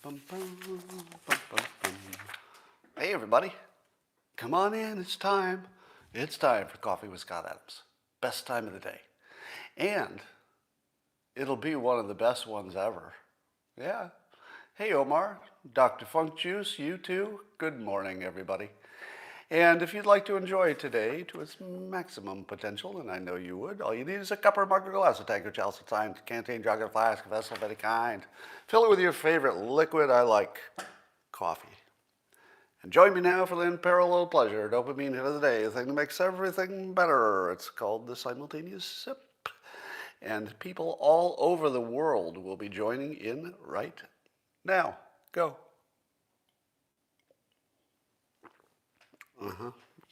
bum, bum, bum, bum. Hey, everybody. Come on in. It's time. It's time for Coffee with Scott Adams. Best time of the day. And it'll be one of the best ones ever. Yeah. Hey, Omar. Dr. Funk Juice, you too. Good morning, everybody. And if you'd like to enjoy today to its maximum potential, and I know you would, all you need is a cup or mug or glass, a tank or chalice, a time, canteen, jug, or flask, a vessel of any kind. Fill it with your favorite liquid. I like coffee. And join me now for the unparalleled pleasure, dopamine hit of the day, the thing that makes everything better. It's called the simultaneous sip. And people all over the world will be joining in right now. Go.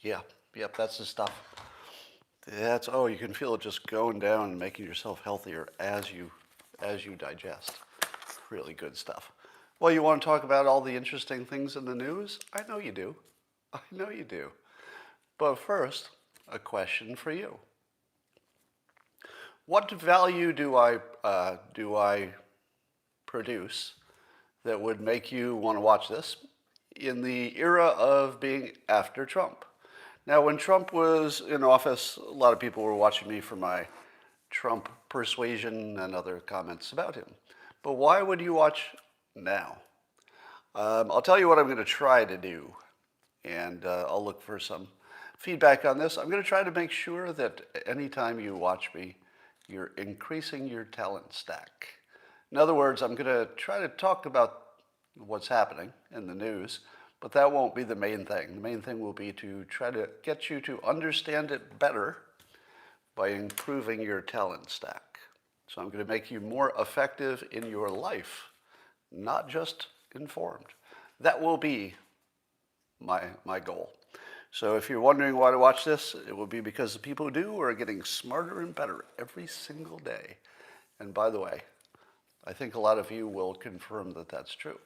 Yep, that's the stuff. You can feel it just going down and making yourself healthier as you digest. Really good stuff. Well, you want to talk about all the interesting things in the news? I know you do. I know you do. But first, a question for you. What value do I produce that would make you want to watch this in the era of being after Trump? Now, when Trump was in office, a lot of people were watching me for my Trump persuasion and other comments about him. But why would you watch now? I'll tell you what I'm going to try to do, and I'll look for some feedback on this. I'm going to try to make sure that anytime you watch me, you're increasing your talent stack. In other words, I'm going to try to talk about what's happening in the news, but that won't be the main thing. The main thing will be to try to get you to understand it better by improving your talent stack. So I'm going to make you more effective in your life, not just informed. That will be my goal. So if you're wondering why to watch this, it will be because the people who do are getting smarter and better every single day. And by the way, I think a lot of you will confirm that that's true.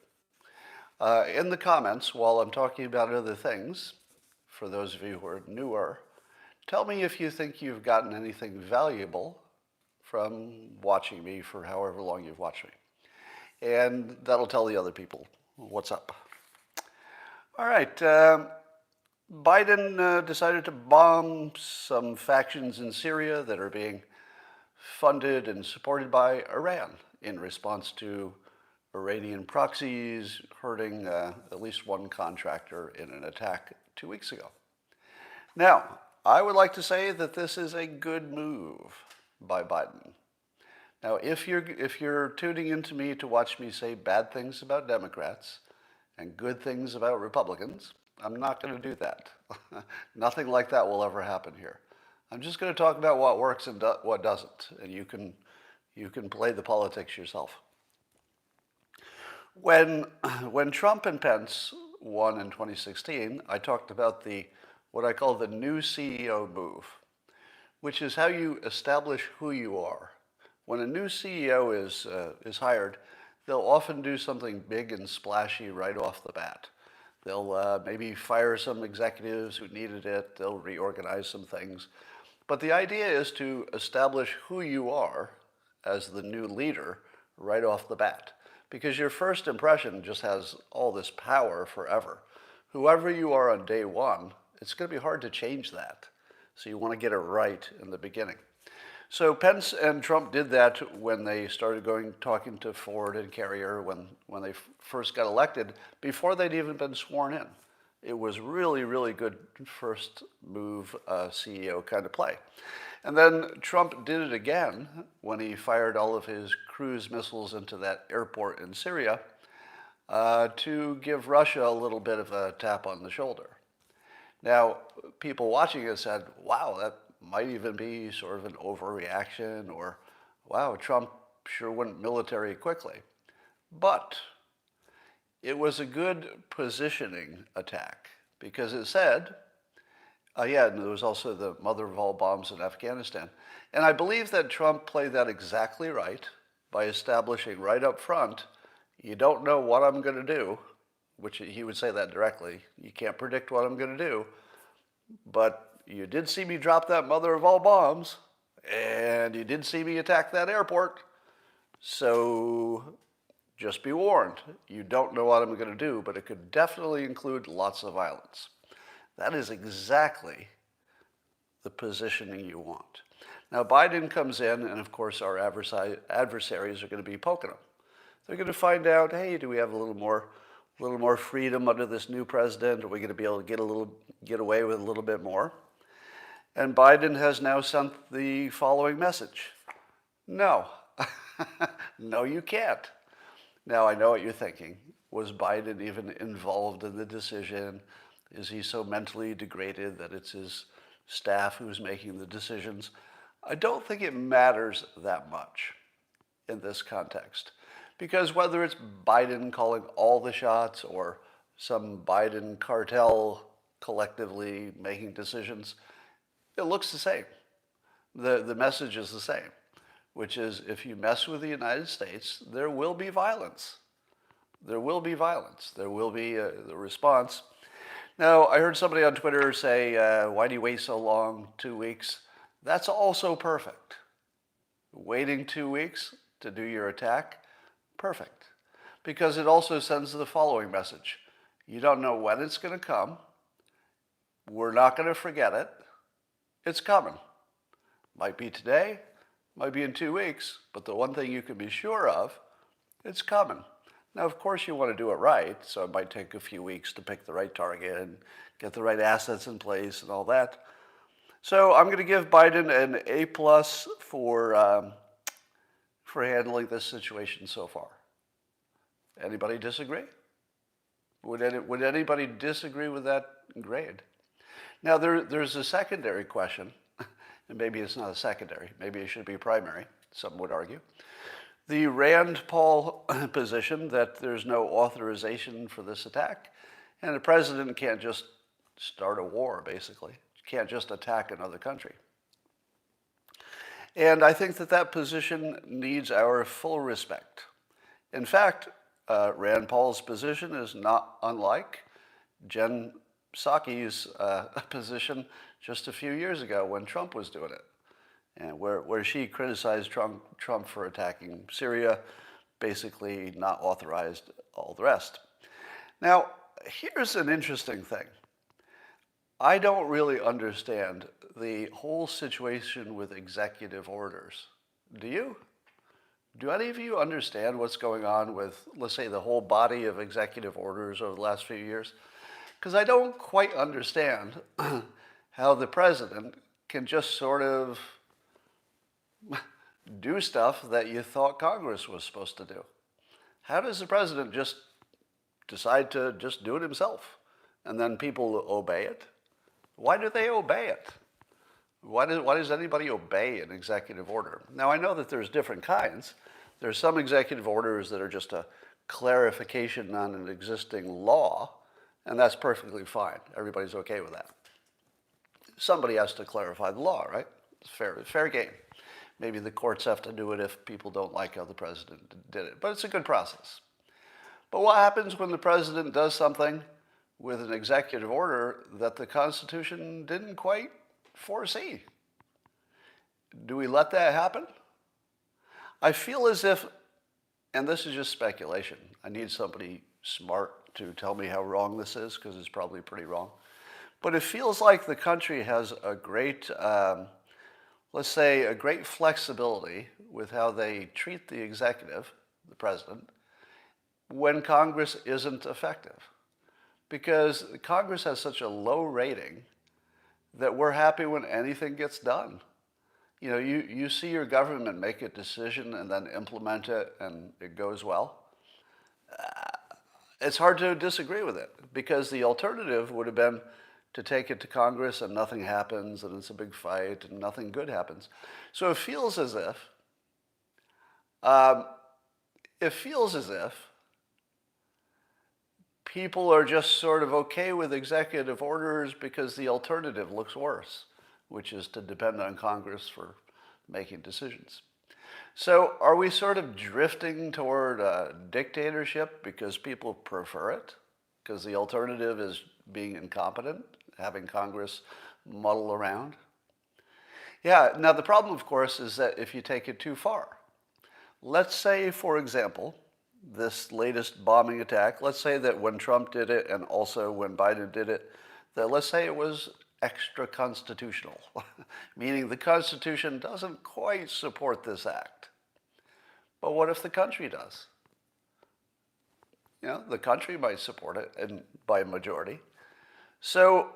In the comments, while I'm talking about other things, for those of you who are newer, tell me if you think you've gotten anything valuable from watching me for however long you've watched me. And that'll tell the other people what's up. All right. Biden decided to bomb some factions in Syria that are being funded and supported by Iran in response to Iranian proxies hurting at least one contractor in an attack 2 weeks ago. Now, I would like to say that this is a good move by Biden. Now, if you're tuning into me to watch me say bad things about Democrats and good things about Republicans, I'm not going to do that. Nothing like that will ever happen here. I'm just going to talk about what works and what doesn't, and you can play the politics yourself. When Trump and Pence won in 2016, I talked about what I call the new CEO move, which is how you establish who you are. When a new CEO is hired, they'll often do something big and splashy right off the bat. They'll maybe fire some executives who needed it. They'll reorganize some things. But the idea is to establish who you are as the new leader right off the bat, because your first impression just has all this power forever. Whoever you are on day one, it's going to be hard to change that. So you want to get it right in the beginning. So Pence and Trump did that when they started talking to Ford and Carrier when they first got elected, before they'd even been sworn in. It was really, really good first move CEO kind of play. And then Trump did it again when he fired all of his cruise missiles into that airport in Syria to give Russia a little bit of a tap on the shoulder. Now, people watching it said, wow, that might even be sort of an overreaction, or wow, Trump sure went military quickly. But it was a good positioning attack because it said, and there was also the mother of all bombs in Afghanistan. And I believe that Trump played that exactly right by establishing right up front, you don't know what I'm going to do, which he would say that directly. You can't predict what I'm going to do, but you did see me drop that mother of all bombs, and you did see me attack that airport. So just be warned, you don't know what I'm going to do, but it could definitely include lots of violence. That is exactly the positioning you want. Now, Biden comes in, and of course, our adversaries are going to be poking him. They're going to find out, hey, do we have a little more freedom under this new president? Are we going to be able to get away with a little bit more? And Biden has now sent the following message: no, no, you can't. Now, I know what you're thinking. Was Biden even involved in the decision? Is he so mentally degraded that it's his staff who's making the decisions? I don't think it matters that much in this context, because whether it's Biden calling all the shots or some Biden cartel collectively making decisions, it looks the same. The message is the same, which is if you mess with the United States, there will be violence. There will be violence. There will be the response. Now, I heard somebody on Twitter say, why do you wait so long, 2 weeks? That's also perfect. Waiting 2 weeks to do your attack, perfect. Because it also sends the following message: you don't know when it's going to come. We're not going to forget it. It's coming. Might be today, might be in 2 weeks, but the one thing you can be sure of, it's coming. Now, of course, you want to do it right, so it might take a few weeks to pick the right target and get the right assets in place and all that. So I'm going to give Biden an A+ for handling this situation so far. Anybody disagree? Would anybody disagree with that grade? Now, there's a secondary question, and maybe it's not a secondary, maybe it should be primary, some would argue. The Rand Paul position that there's no authorization for this attack, and the president can't just start a war, basically. Can't just attack another country. And I think that position needs our full respect. In fact, Rand Paul's position is not unlike Jen Psaki's position just a few years ago when Trump was doing it, and where she criticized Trump for attacking Syria, basically not authorized all the rest. Now, here's an interesting thing. I don't really understand the whole situation with executive orders. Do you? Do any of you understand what's going on with, let's say, the whole body of executive orders over the last few years? Because I don't quite understand how the president can just sort of do stuff that you thought Congress was supposed to do. How does the president just decide to just do it himself and then people obey it? Why do they obey it? Why does anybody obey an executive order? Now, I know that there's different kinds. There's some executive orders that are just a clarification on an existing law, and that's perfectly fine. Everybody's okay with that. Somebody has to clarify the law, right? It's fair game. Maybe the courts have to do it if people don't like how the president did it, but it's a good process. But what happens when the president does something with an executive order that the Constitution didn't quite foresee? Do we let that happen? I feel as if, and this is just speculation, I need somebody smart to tell me how wrong this is, because it's probably pretty wrong. But it feels like the country has a great, let's say, a great flexibility with how they treat the executive, the president, when Congress isn't effective. Because Congress has such a low rating that we're happy when anything gets done. You know, you see your government make a decision and then implement it and it goes well. It's hard to disagree with it, because the alternative would have been to take it to Congress and nothing happens and it's a big fight and nothing good happens. So it feels as if people are just sort of okay with executive orders because the alternative looks worse, which is to depend on Congress for making decisions. So are we sort of drifting toward a dictatorship because people prefer it? Because the alternative is being incompetent, having Congress muddle around? Yeah, now the problem, of course, is that if you take it too far. Let's say, for example, this latest bombing attack, let's say that when Trump did it and also when Biden did it, that let's say it was extra constitutional, meaning the Constitution doesn't quite support this act. But what if the country does? The country might support it and by a majority. So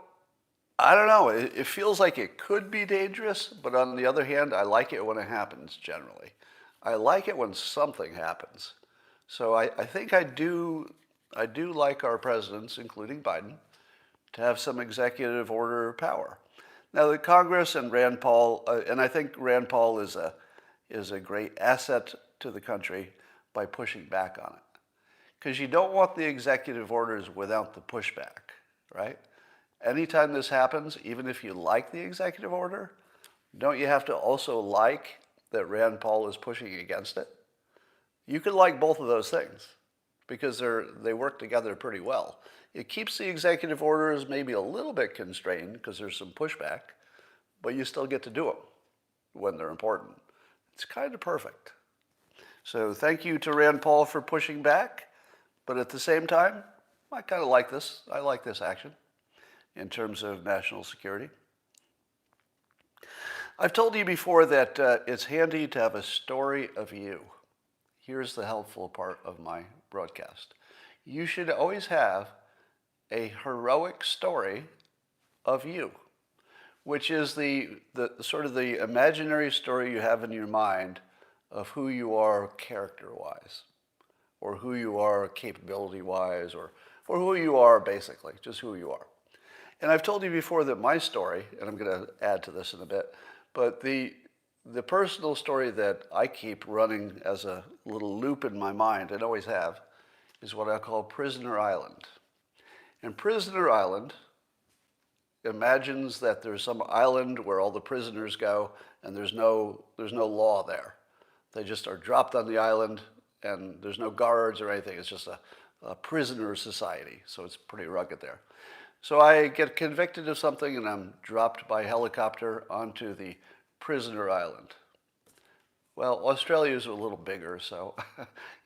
I don't know. It feels like it could be dangerous, but on the other hand, I like it when it happens generally. I like it when something happens. So I think I do like our presidents, including Biden, to have some executive order power. Now the Congress and Rand Paul, and I think Rand Paul is a great asset to the country by pushing back on it. Because you don't want the executive orders without the pushback, right? Anytime this happens, even if you like the executive order, don't you have to also like that Rand Paul is pushing against it? You could like both of those things because they work together pretty well. It keeps the executive orders maybe a little bit constrained because there's some pushback, but you still get to do them when they're important. It's kind of perfect. So thank you to Rand Paul for pushing back, but at the same time, I kind of like this. I like this action in terms of national security. I've told you before that it's handy to have a story of you. Here's the helpful part of my broadcast. You should always have a heroic story of you, which is the sort of the imaginary story you have in your mind of who you are character-wise, or who you are capability-wise, or who you are basically, just who you are. And I've told you before that my story, and I'm going to add to this in a bit, but the personal story that I keep running as a little loop in my mind, and always have, is what I call Prisoner Island. And Prisoner Island imagines that there's some island where all the prisoners go, and there's no law there. They just are dropped on the island, and there's no guards or anything. It's just a prisoner society, so it's pretty rugged there. So I get convicted of something, and I'm dropped by helicopter onto the Prisoner Island. Well, Australia is a little bigger, so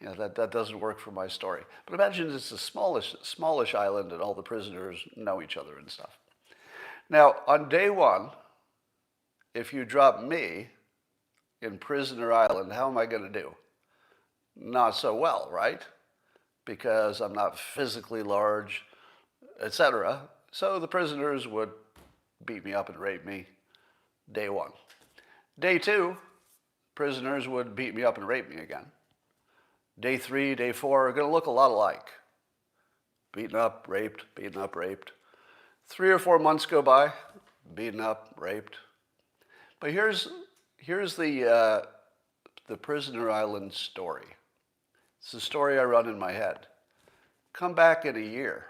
that doesn't work for my story. But imagine it's a smallish island, and all the prisoners know each other and stuff. Now, on day one, if you drop me in Prisoner Island, how am I going to do? Not so well, right? Because I'm not physically large, etc. So the prisoners would beat me up and rape me day one. Day two, prisoners would beat me up and rape me again. Day three, day four are going to look a lot alike. Beaten up, raped, beaten up, raped. 3 or 4 months go by, beaten up, raped. But here's the Prisoner Island story. It's the story I run in my head. Come back in a year.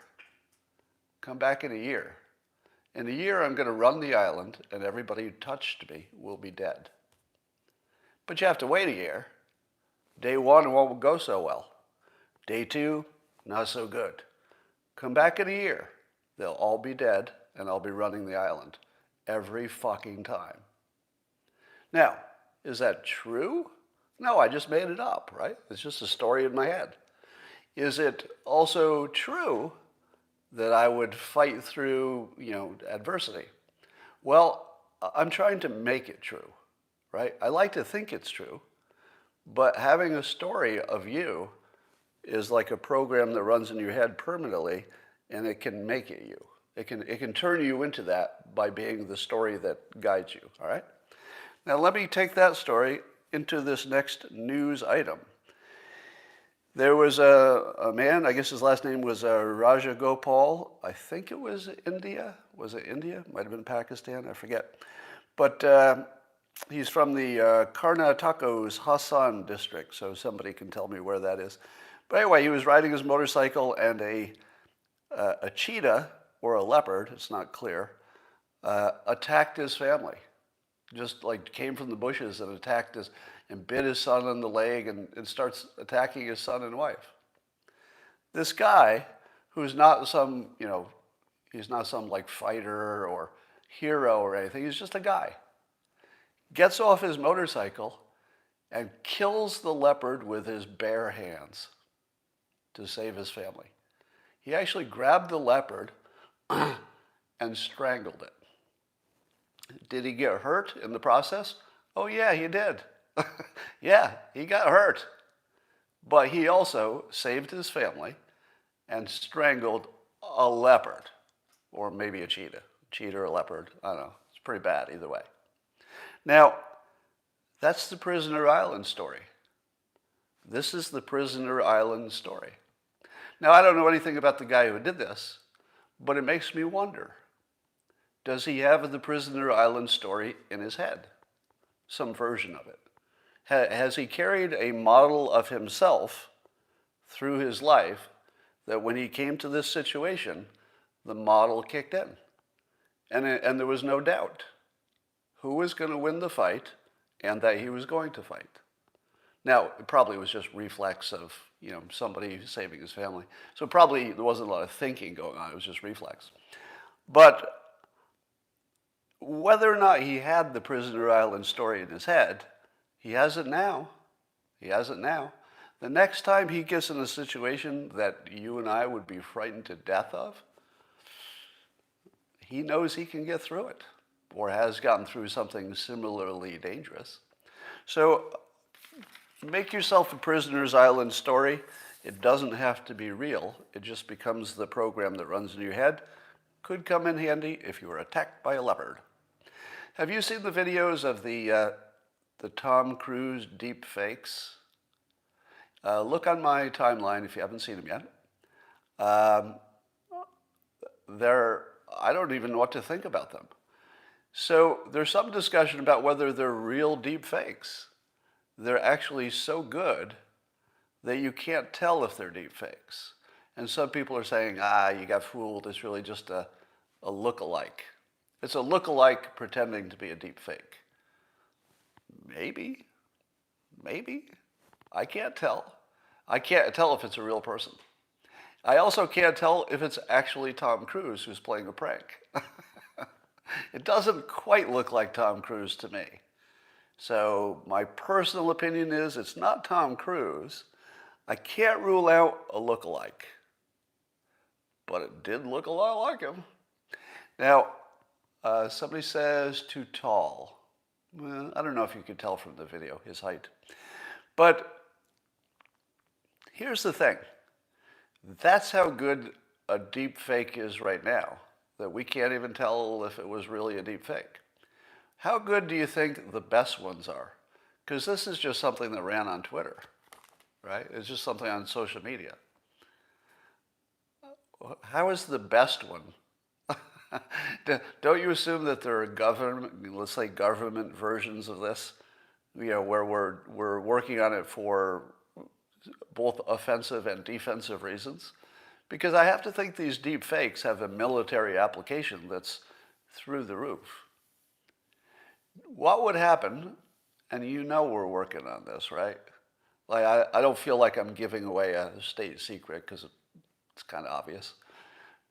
Come back in a year. In a year, I'm going to run the island, and everybody who touched me will be dead. But you have to wait a year. Day one, it won't go so well. Day two, not so good. Come back in a year. They'll all be dead, and I'll be running the island every fucking time. Now, is that true? No, I just made it up, right? It's just a story in my head. Is it also true that I would fight through, adversity? Well, I'm trying to make it true, right? I like to think it's true, but having a story of you is like a program that runs in your head permanently, and it can make it you. It can turn you into that by being the story that guides you, all right? Now let me take that story into this next news item. There was a man, I guess his last name was Rajagopal. I think it was India. Was it India? Might have been Pakistan, I forget. But he's from the Karnataka's Hassan district, so somebody can tell me where that is. But anyway, he was riding his motorcycle, and a cheetah, or a leopard, it's not clear, attacked his family. Just like came from the bushes and attacked and bit his son on the leg and starts attacking his son and wife. This guy, who's not some, he's not some like fighter or hero or anything, he's just a guy, gets off his motorcycle and kills the leopard with his bare hands. to save his family. He actually grabbed the leopard and strangled it. Did he get hurt in the process? Oh yeah, he did. Yeah, he got hurt. But he also saved his family and strangled a leopard, or maybe a cheetah. Cheetah or a leopard, I don't know. It's pretty bad either way. Now, that's the Prisoner Island story. This is the Prisoner Island story. Now, I don't know anything about the guy who did this, but it makes me wonder, does he have the Prisoner Island story in his head? Some version of it. Has he carried a model of himself through his life that when he came to this situation, the model kicked in? And there was no doubt who was going to win the fight and that he was going to fight. Now, it probably was just reflex of, somebody saving his family. So probably there wasn't a lot of thinking going on. It was just reflex. But whether or not he had the Prisoner Island story in his head, he has it now. He has it now. The next time he gets in a situation that you and I would be frightened to death of, he knows he can get through it, or has gotten through something similarly dangerous. So make yourself a Prisoner's Island story. It doesn't have to be real. It just becomes the program that runs in your head. Could come in handy if you were attacked by a leopard. Have you seen the videos of the Tom Cruise deep fakes? Look on my timeline if you haven't seen them yet. I don't even know what to think about them. So there's some discussion about whether they're real deep fakes. They're actually so good that you can't tell if they're deep fakes. And some people are saying, you got fooled. It's really just a look-alike. It's a look-alike pretending to be a deep fake. Maybe. I can't tell. I can't tell if it's a real person. I also can't tell if it's actually Tom Cruise who's playing a prank. It doesn't quite look like Tom Cruise to me. So my personal opinion is it's not Tom Cruise. I can't rule out a look-alike. But it did look a lot like him. Now, somebody says too tall. Well, I don't know if you could tell from the video, his height. But here's the thing. That's how good a deep fake is right now, that we can't even tell if it was really a deep fake. How good do you think the best ones are? Because this is just something that ran on Twitter, right? It's just something on social media. How is the best one? Don't you assume that there are government versions of this, where we're working on it for both offensive and defensive reasons? Because I have to think these deep fakes have a military application that's through the roof. What would happen, and we're working on this, right? Like, I don't feel like I'm giving away a state secret because it's kind of obvious.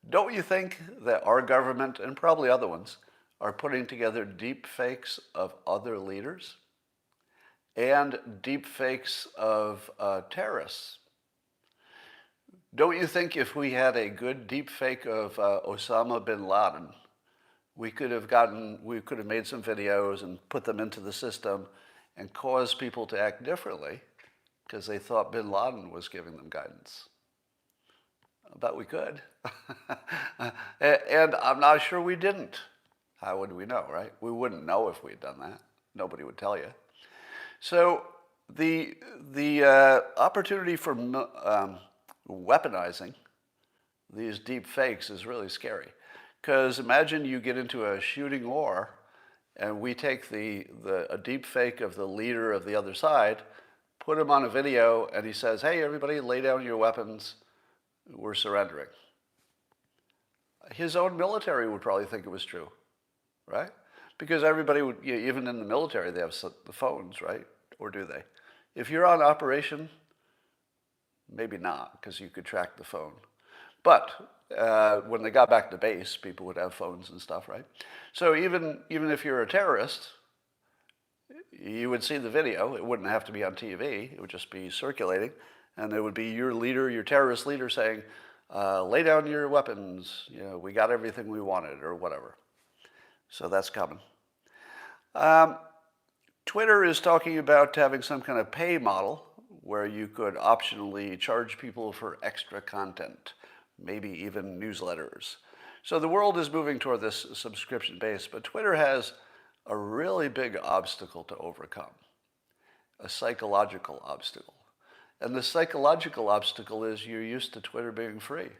Don't you think that our government, and probably other ones, are putting together deep fakes of other leaders and deep fakes of terrorists? Don't you think if we had a good deep fake of Osama bin Laden, we could have made some videos and put them into the system and caused people to act differently because they thought bin Laden was giving them guidance? I bet we could. And I'm not sure we didn't. How would we know, right? We wouldn't know if we'd done that. Nobody would tell you. So the opportunity for weaponizing these deep fakes is really scary. Because imagine you get into a shooting war and we take a deep fake of the leader of the other side, put him on a video, and he says, hey, everybody, lay down your weapons. We're surrendering. His own military would probably think it was true, right? Because everybody would, even in the military, they have the phones, right? Or do they? If you're on operation, maybe not, because you could track the phone. But when they got back to base, people would have phones and stuff, right? So even if you're a terrorist, you would see the video. It wouldn't have to be on TV. It would just be circulating. And it would be your leader, your terrorist leader saying, lay down your weapons, we got everything we wanted, or whatever. So that's coming. Twitter is talking about having some kind of pay model where you could optionally charge people for extra content, maybe even newsletters. So the world is moving toward this subscription base, but Twitter has a really big obstacle to overcome, a psychological obstacle. And the psychological obstacle is you're used to Twitter being free.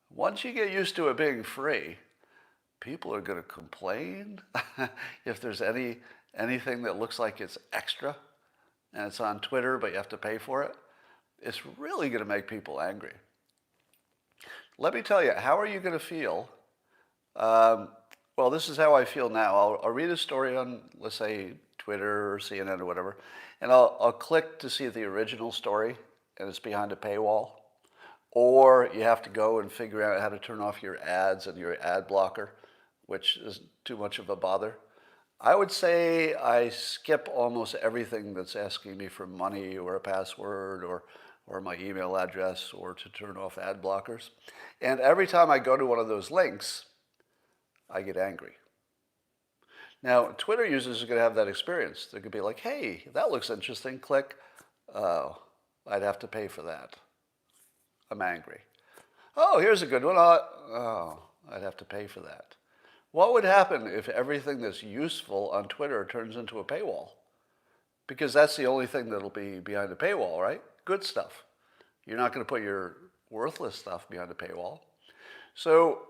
Once you get used to it being free, people are going to complain if there's anything that looks like it's extra and it's on Twitter, but you have to pay for it. It's really going to make people angry. Let me tell you, how are you going to feel? Well, this is how I feel now. I'll read a story on, let's say, Twitter or CNN or whatever, and I'll click to see the original story, and it's behind a paywall. Or you have to go and figure out how to turn off your ads and your ad blocker, which is too much of a bother. I would say I skip almost everything that's asking me for money or a password or my email address or to turn off ad blockers. And every time I go to one of those links, I get angry. Now, Twitter users are going to have that experience. They're going to be like, hey, that looks interesting. Click. Oh, I'd have to pay for that. I'm angry. Oh, here's a good one. Oh, I'd have to pay for that. What would happen if everything that's useful on Twitter turns into a paywall? Because that's the only thing that'll be behind a paywall, right? Good stuff. You're not going to put your worthless stuff behind a paywall. So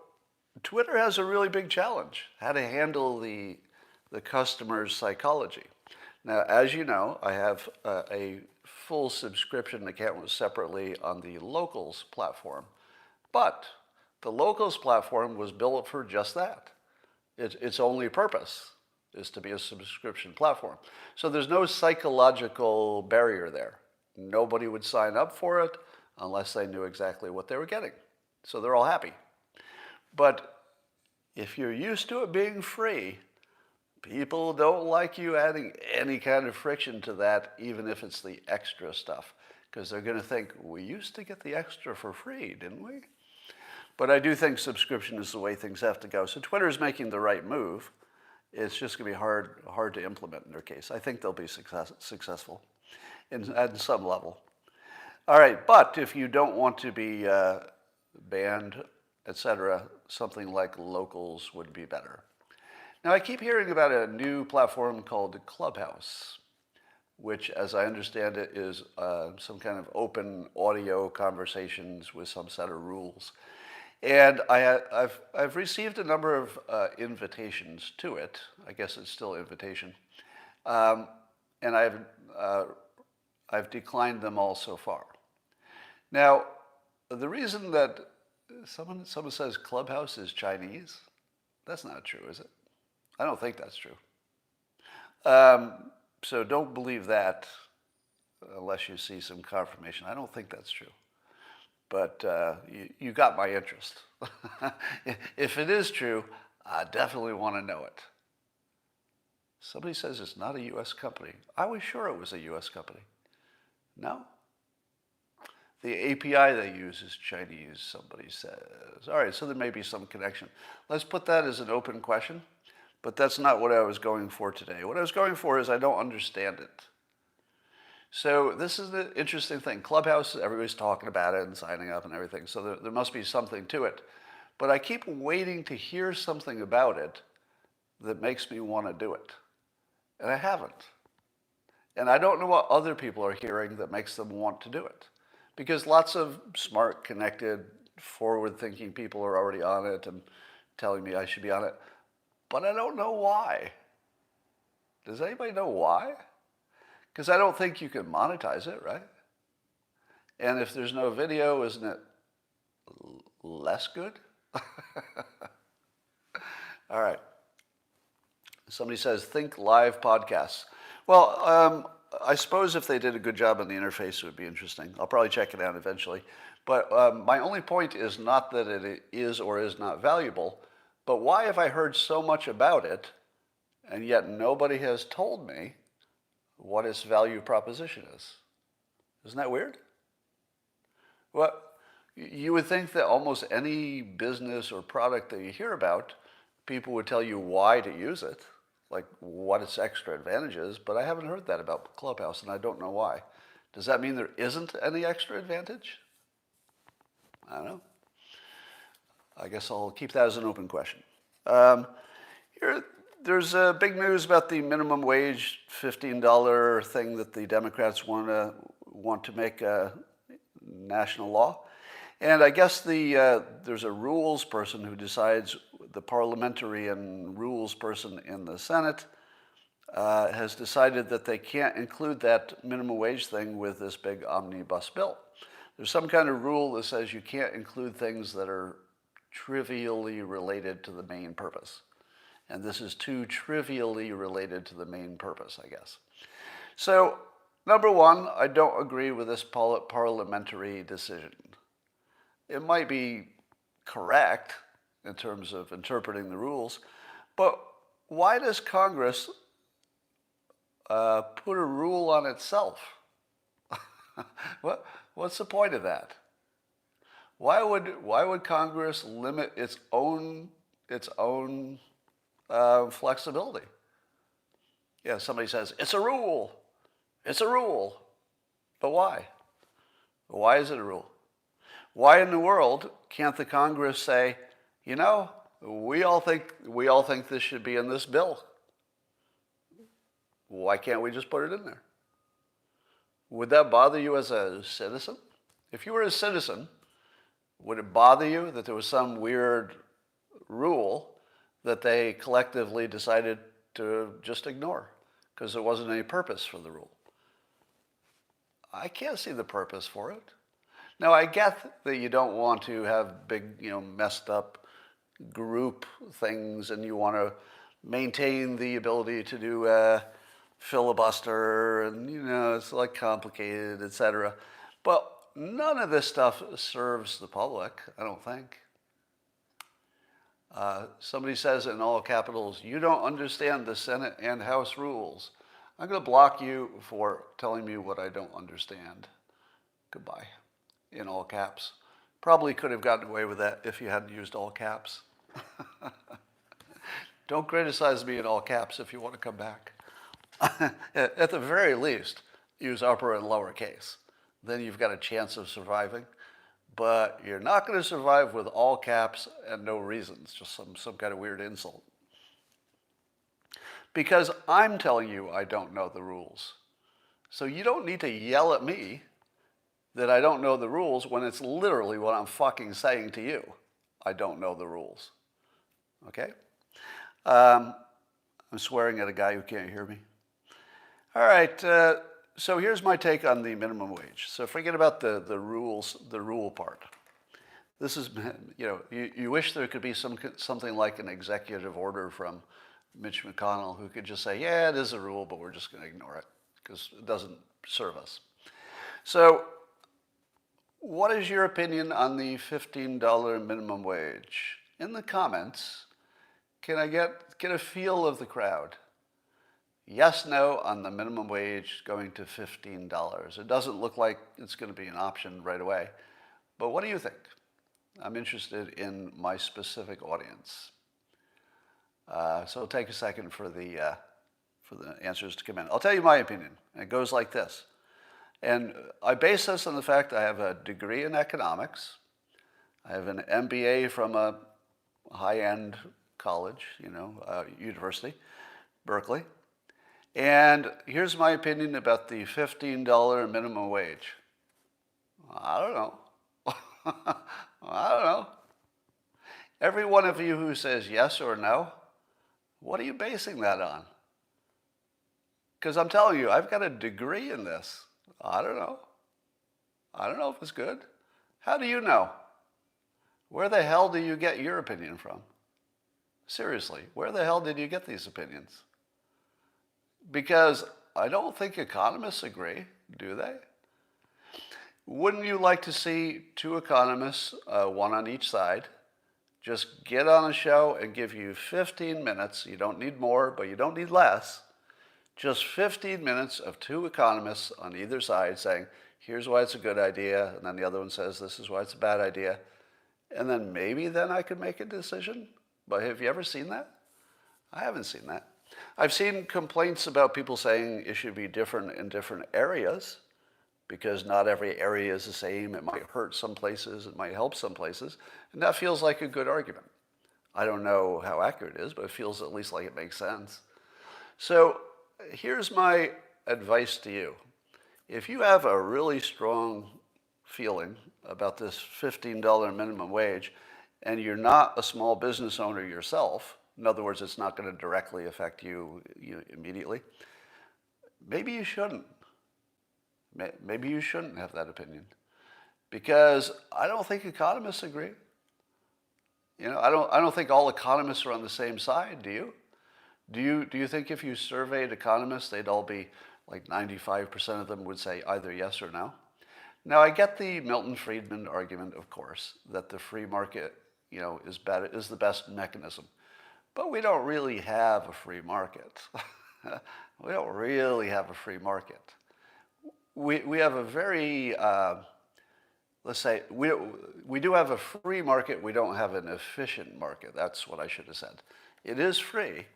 Twitter has a really big challenge, how to handle the customer's psychology. Now, as you know, I have a full subscription account separately on the Locals platform. But the Locals platform was built for just that. Its only purpose is to be a subscription platform. So there's no psychological barrier there. Nobody would sign up for it unless they knew exactly what they were getting. So they're all happy. But if you're used to it being free, people don't like you adding any kind of friction to that, even if it's the extra stuff, because they're going to think, we used to get the extra for free, didn't we? But I do think subscription is the way things have to go. So Twitter's making the right move. It's just going to be hard to implement in their case. I think they'll be successful at some level. All right, but if you don't want to be banned, etc., something like Locals would be better. Now, I keep hearing about a new platform called Clubhouse, which, as I understand it, is some kind of open audio conversations with some set of rules. And I've received a number of invitations to it. I guess it's still invitation. And I've declined them all so far. Now, the reason that someone says Clubhouse is Chinese, that's not true, is it? I don't think that's true. So don't believe that unless you see some confirmation. I don't think that's true. But you got my interest. If it is true, I definitely want to know it. Somebody says it's not a U.S. company. I was sure it was a U.S. company. No? The API they use is Chinese, somebody says. All right, so there may be some connection. Let's put that as an open question, but that's not what I was going for today. What I was going for is I don't understand it. So this is the interesting thing. Clubhouse, everybody's talking about it and signing up and everything, so there must be something to it. But I keep waiting to hear something about it that makes me want to do it. And I haven't. And I don't know what other people are hearing that makes them want to do it. Because lots of smart, connected, forward-thinking people are already on it and telling me I should be on it. But I don't know why. Does anybody know why? Because I don't think you can monetize it, right? And if there's no video, isn't it less good? All right. Somebody says, think live podcasts. Well, I suppose if they did a good job on the interface, it would be interesting. I'll probably check it out eventually. But my only point is not that it is or is not valuable, but why have I heard so much about it, and yet nobody has told me what its value proposition is? Isn't that weird? Well, you would think that almost any business or product that you hear about, people would tell you why to use it, like what its extra advantage is, but I haven't heard that about Clubhouse, and I don't know why. Does that mean there isn't any extra advantage? I don't know. I guess I'll keep that as an open question. There's big news about the minimum wage $15 thing that the Democrats want to make a national law. And I guess there's a rules person who decides, the parliamentary and rules person in the Senate has decided that they can't include that minimum wage thing with this big omnibus bill. There's some kind of rule that says you can't include things that are trivially related to the main purpose. And this is too trivially related to the main purpose, I guess. So, number one, I don't agree with this parliamentary decision. It might be correct in terms of interpreting the rules, but why does Congress put a rule on itself? What's the point of that? Why would Congress limit its own flexibility? Yeah, somebody says it's a rule. It's a rule, but why? Why is it a rule? Why in the world can't the Congress say, you know, we all think this should be in this bill? Why can't we just put it in there? Would that bother you as a citizen? If you were a citizen, would it bother you that there was some weird rule that they collectively decided to just ignore because there wasn't any purpose for the rule? I can't see the purpose for it. Now, I get that you don't want to have big, messed up group things, and you want to maintain the ability to do filibuster, and it's like complicated, etc. But none of this stuff serves the public, I don't think. Somebody says in all capitals, you don't understand the Senate and House rules. I'm going to block you for telling me what I don't understand. Goodbye. In all caps. Probably could have gotten away with that if you hadn't used all caps. Don't criticize me in all caps if you want to come back. At the very least, use upper and lower case. Then you've got a chance of surviving. But you're not going to survive with all caps and no reasons, just some kind of weird insult. Because I'm telling you I don't know the rules. So you don't need to yell at me that I don't know the rules when it's literally what I'm fucking saying to you. I don't know the rules. Okay? I'm swearing at a guy who can't hear me. All right, so here's my take on the minimum wage. So forget about the rules, the rule part. This is, you wish there could be something like an executive order from Mitch McConnell who could just say, yeah, it is a rule, but we're just going to ignore it because it doesn't serve us. So what is your opinion on the $15 minimum wage? In the comments, can I get a feel of the crowd? Yes, no on the minimum wage going to $15. It doesn't look like it's going to be an option right away. But what do you think? I'm interested in my specific audience. So it'll take a second for the answers to come in. I'll tell you my opinion. It goes like this. And I base this on the fact I have a degree in economics. I have an MBA from a high-end college, university, Berkeley. And here's my opinion about the $15 minimum wage. I don't know. I don't know. Every one of you who says yes or no, what are you basing that on? Because I'm telling you, I've got a degree in this. I don't know. I don't know if it's good. How do you know? Where the hell do you get your opinion from? Seriously, where the hell did you get these opinions? Because I don't think economists agree, do they? Wouldn't you like to see two economists, one on each side, just get on a show and give you 15 minutes, you don't need more, but you don't need less, just 15 minutes of two economists on either side saying, here's why it's a good idea, and then the other one says this is why it's a bad idea, and then maybe then I could make a decision. But have you ever seen that? I haven't seen that. I've seen complaints about people saying it should be different in different areas because not every area is the same. It might hurt some places, it might help some places, and that feels like a good argument. I don't know how accurate it is, but it feels at least like it makes sense. So here's my advice to you. If you have a really strong feeling about this $15 minimum wage and you're not a small business owner yourself, in other words, it's not going to directly affect you immediately, maybe you shouldn't. Maybe you shouldn't have that opinion, because I don't think economists agree. I don't think all economists are on the same side. Do you? Do you think if you surveyed economists, they'd all be like 95% of them would say either yes or no? Now, I get the Milton Friedman argument, of course, that the free market, is the best mechanism. But we don't really have a free market. We don't really have a free market. We have a very, let's say, we do have a free market, we don't have an efficient market. That's what I should have said. It is free,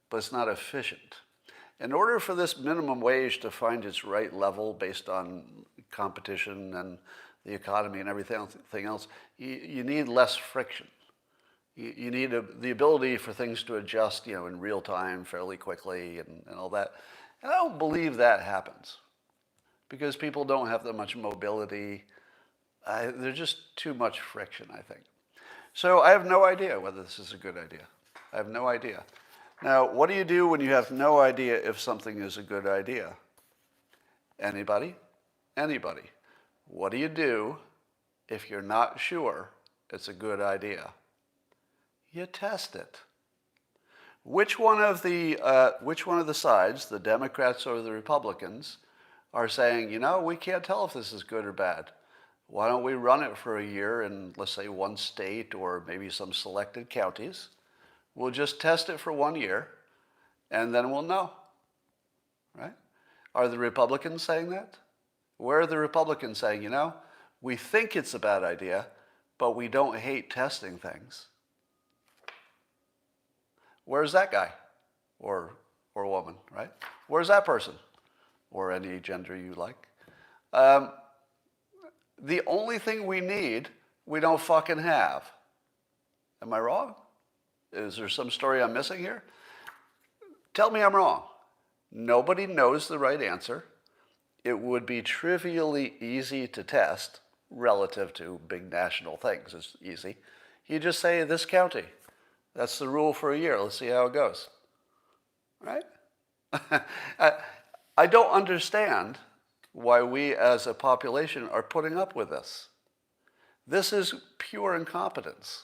but it's not efficient. In order for this minimum wage to find its right level based on competition and the economy and everything else, you need less friction. You need the ability for things to adjust, in real time, fairly quickly, and all that. And I don't believe that happens because people don't have that much mobility. There's just too much friction, I think. So I have no idea whether this is a good idea. I have no idea. Now, what do you do when you have no idea if something is a good idea? Anybody? Anybody. What do you do if you're not sure it's a good idea? You test it. Which one of the sides, the Democrats or the Republicans, are saying, we can't tell if this is good or bad. Why don't we run it for a year in, let's say, one state or maybe some selected counties? We'll just test it for 1 year, and then we'll know, right? Are the Republicans saying that? Where are the Republicans saying, we think it's a bad idea, but we don't hate testing things? Where's that guy or woman, right? Where's that person or any gender you like? The only thing we need, we don't fucking have. Am I wrong? Is there some story I'm missing here? Tell me I'm wrong. Nobody knows the right answer. It would be trivially easy to test relative to big national things. It's easy. You just say this county. That's the rule for a year. Let's see how it goes. Right? I don't understand why we as a population are putting up with this. This is pure incompetence.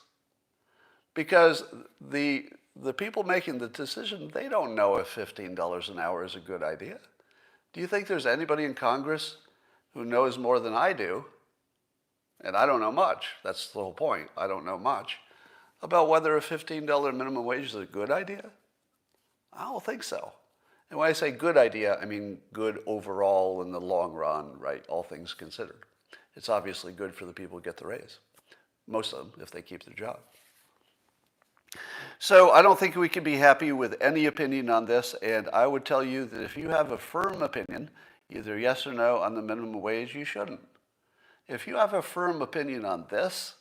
Because the people making the decision, they don't know if $15 an hour is a good idea. Do you think there's anybody in Congress who knows more than I do, and I don't know much, that's the whole point, I don't know much, about whether a $15 minimum wage is a good idea? I don't think so. And when I say good idea, I mean good overall in the long run, right? All things considered. It's obviously good for the people who get the raise. Most of them, if they keep their job. So I don't think we can be happy with any opinion on this, and I would tell you that if you have a firm opinion, either yes or no on the minimum wage, you shouldn't. If you have a firm opinion on this,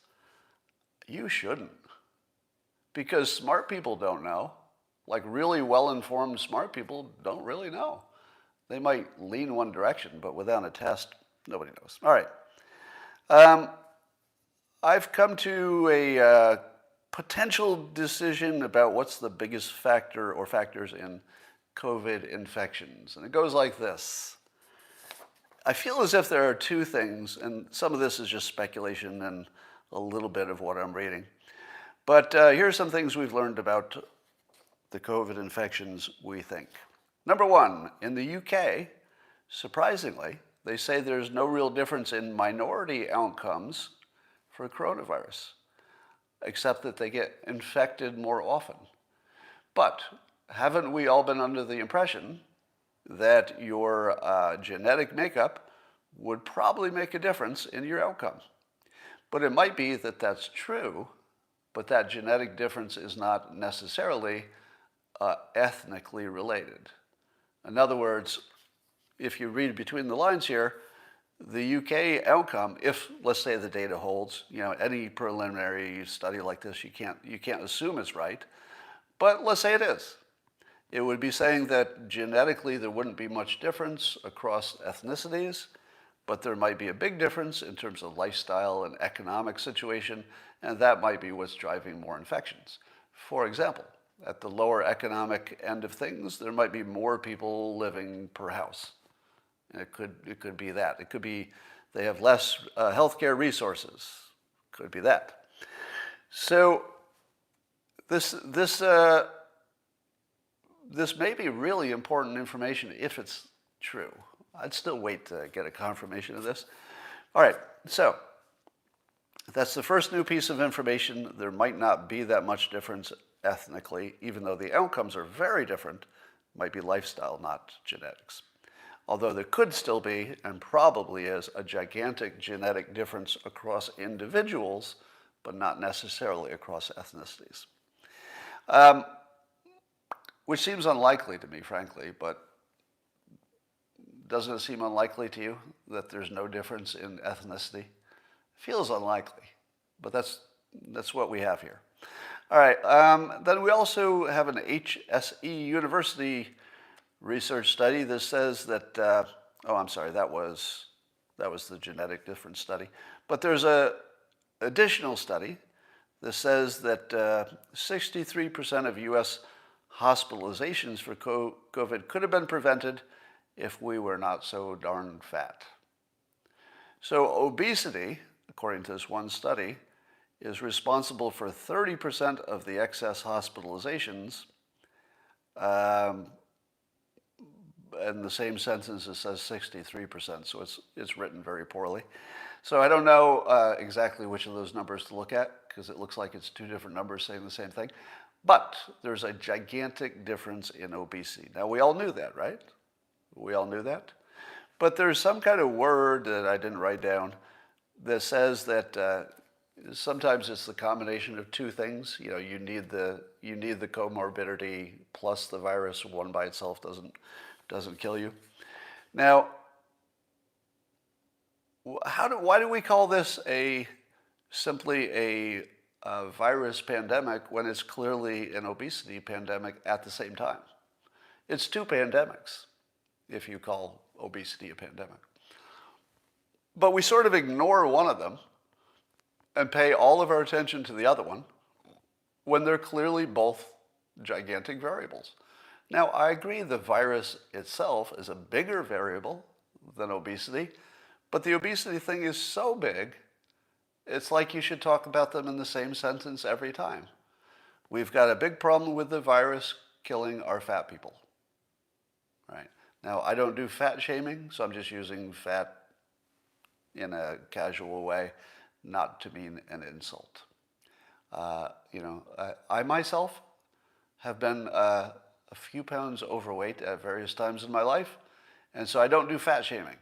you shouldn't. Because smart people don't know. Like really well-informed smart people don't really know. They might lean one direction, but without a test, nobody knows. All right. I've come to a potential decision about what's the biggest factor or factors in COVID infections. And it goes like this. I feel as if there are two things, and some of this is just speculation and a little bit of what I'm reading. But here are some things we've learned about the COVID infections, we think. Number one, in the UK, surprisingly, they say there's no real difference in minority outcomes for coronavirus, except that they get infected more often. But haven't we all been under the impression that your genetic makeup would probably make a difference in your outcome. But it might be that that's true, but that genetic difference is not necessarily ethnically related. In other words, if you read between the lines here, the UK outcome, if let's say the data holds, any preliminary study like this, you can't assume it's right, but let's say it is. It would be saying that genetically there wouldn't be much difference across ethnicities, but there might be a big difference in terms of lifestyle and economic situation, and that might be what's driving more infections. For example, at the lower economic end of things, there might be more people living per house. It could be that. It could be they have less healthcare resources. Could be that. So this may be really important information if it's true. I'd still wait to get a confirmation of this. All right, so that's the first new piece of information. There might not be that much difference ethnically, even though the outcomes are very different. It might be lifestyle, not genetics. Although there could still be, and probably is, a gigantic genetic difference across individuals, but not necessarily across ethnicities. Which seems unlikely to me, frankly, but doesn't it seem unlikely to you that there's no difference in ethnicity? Feels unlikely, but that's what we have here. All right, then we also have an HSE University research study that says that, I'm sorry, that was the genetic difference study. But there's a additional study that says that 63% of US hospitalizations for COVID could have been prevented if we were not so darn fat. So obesity, according to this one study, is responsible for 30% of the excess hospitalizations. In the same sentence, it says 63%, so it's written very poorly. So I don't know exactly which of those numbers to look at, because it looks like it's two different numbers saying the same thing. But there's a gigantic difference in obesity. Now, we all knew that, right? We all knew that. But there's some kind of word that I didn't write down that says that sometimes it's the combination of two things. You need the comorbidity plus the virus. One by itself doesn't kill you. Now, why do we call this simply a virus pandemic when it's clearly an obesity pandemic at the same time? It's two pandemics if you call obesity a pandemic. But we sort of ignore one of them and pay all of our attention to the other one when they're clearly both gigantic variables. Now, I agree the virus itself is a bigger variable than obesity, but the obesity thing is so big, it's like you should talk about them in the same sentence every time. We've got a big problem with the virus killing our fat people, right? Now, I don't do fat shaming, so I'm just using fat in a casual way, not to mean an insult. I myself have been a few pounds overweight at various times in my life, and so I don't do fat shaming.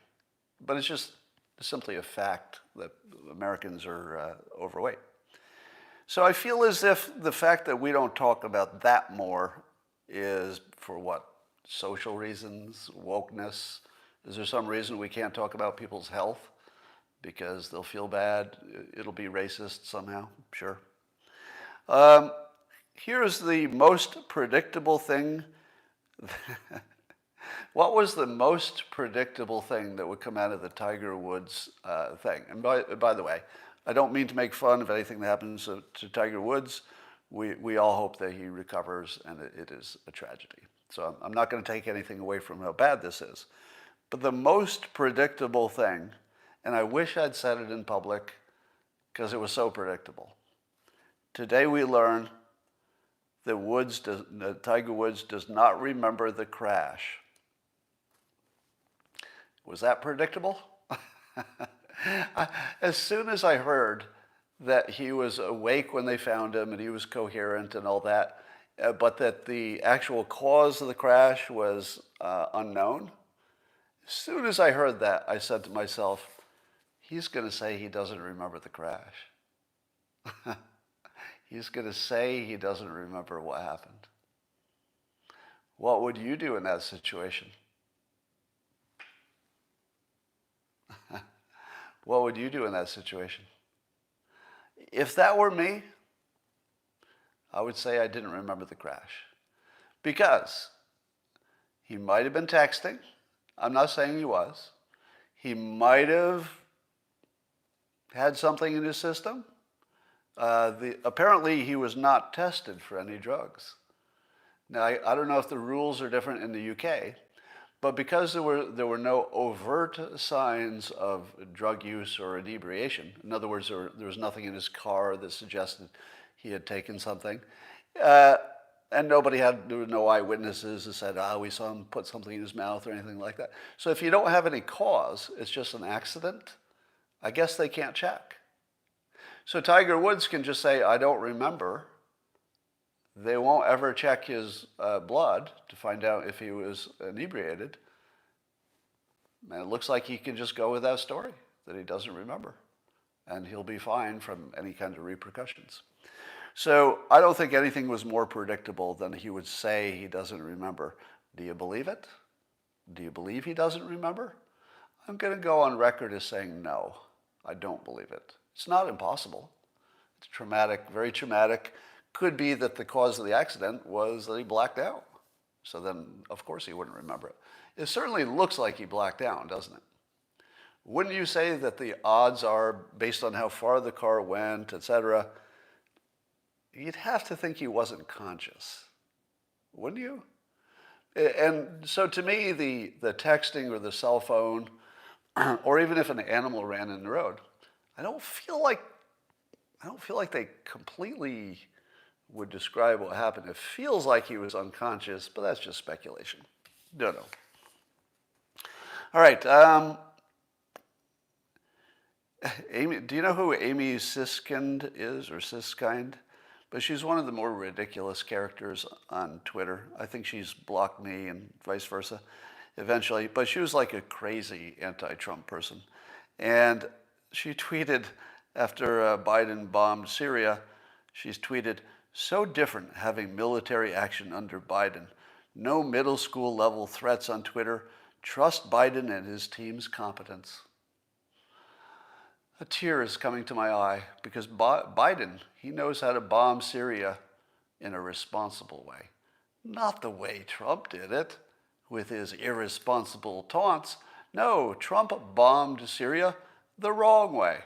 But it's just simply a fact that Americans are overweight. So I feel as if the fact that we don't talk about that more is for what? Social reasons, wokeness? Is there some reason we can't talk about people's health because they'll feel bad? It'll be racist somehow? Sure. Here's the most predictable thing. What was the most predictable thing that would come out of the Tiger Woods thing? And by the way, I don't mean to make fun of anything that happens to Tiger Woods. We all hope that he recovers, and it is a tragedy. So I'm not going to take anything away from how bad this is. But the most predictable thing, and I wish I'd said it in public because it was so predictable. Today we learn that Tiger Woods does not remember the crash. Was that predictable? As soon as I heard that he was awake when they found him and he was coherent and all that, but that the actual cause of the crash was unknown, As soon as I heard that, I said to myself, he's going to say he doesn't remember the crash. He's going to say he doesn't remember what happened. What would you do in that situation? What would you do in that situation? If that were me, I would say I didn't remember the crash. Because he might have been texting. I'm not saying he was. He might have had something in his system. Apparently, he was not tested for any drugs. Now, I don't know if the rules are different in the UK, but because there were no overt signs of drug use or inebriation, in other words, there was nothing in his car that suggested he had taken something, and there were no eyewitnesses that said, we saw him put something in his mouth or anything like that. So if you don't have any cause, it's just an accident, I guess they can't check. So Tiger Woods can just say, I don't remember. They won't ever check his blood to find out if he was inebriated. And it looks like he can just go with that story, that he doesn't remember. And he'll be fine from any kind of repercussions. So I don't think anything was more predictable than he would say he doesn't remember. Do you believe it? Do you believe he doesn't remember? I'm going to go on record as saying no, I don't believe it. It's not impossible. It's traumatic, very traumatic. Could be that the cause of the accident was that he blacked out. So then, of course, he wouldn't remember it. It certainly looks like he blacked out, doesn't it? Wouldn't you say that the odds are, based on how far the car went, etc., you'd have to think he wasn't conscious, wouldn't you? And so to me, the texting or the cell phone, or even if an animal ran in the road, I don't feel like they completely would describe what happened. It feels like he was unconscious, but that's just speculation. Don't know. All right. Amy, do you know who Amy Siskind is, or Siskind? But she's one of the more ridiculous characters on Twitter. I think she's blocked me and vice versa eventually. But she was like a crazy anti-Trump person. And she tweeted after Biden bombed Syria, she's tweeted, "So different having military action under Biden. No middle school level threats on Twitter. Trust Biden and his team's competence." A tear is coming to my eye because Biden, he knows how to bomb Syria in a responsible way. Not the way Trump did it, with his irresponsible taunts. No, Trump bombed Syria the wrong way.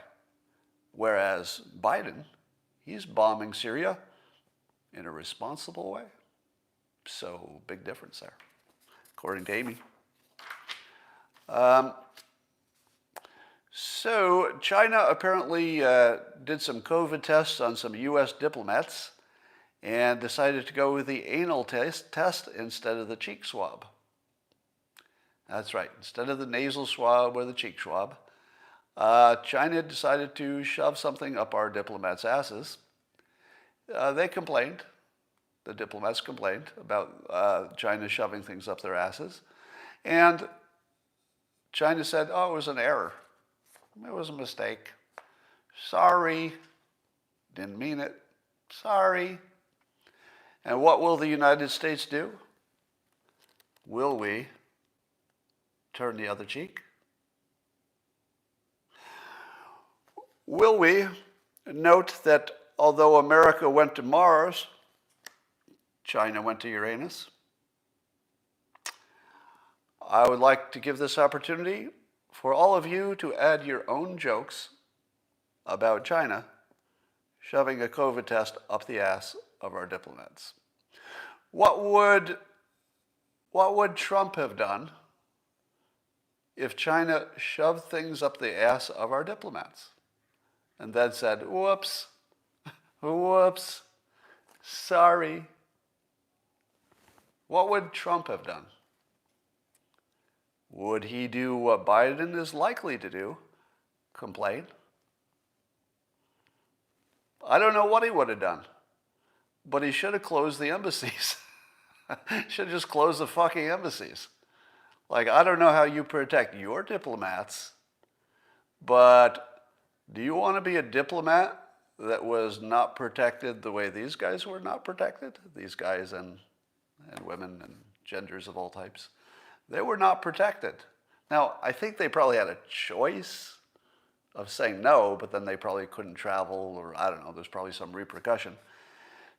Whereas Biden, he's bombing Syria in a responsible way. So, big difference there, according to Amy. So China apparently did some COVID tests on some U.S. diplomats and decided to go with the anal test instead of the cheek swab. That's right. Instead of the nasal swab or the cheek swab, China decided to shove something up our diplomats' asses. They complained. The diplomats complained about China shoving things up their asses. And China said, it was an error. It was a mistake. Sorry. Didn't mean it. Sorry. And what will the United States do? Will we turn the other cheek? Will we note that although America went to Mars, China went to Uranus? I would like to give this opportunity for all of you to add your own jokes about China shoving a COVID test up the ass of our diplomats. What would Trump have done if China shoved things up the ass of our diplomats and then said, whoops, whoops, sorry? What would Trump have done? Would he do what Biden is likely to do? Complain? I don't know what he would have done, but he should have closed the embassies. Should have just closed the fucking embassies. Like, I don't know how you protect your diplomats, but do you want to be a diplomat that was not protected the way these guys were not protected? These guys and women and genders of all types. They were not protected. Now, I think they probably had a choice of saying no, but then they probably couldn't travel, or I don't know, there's probably some repercussion.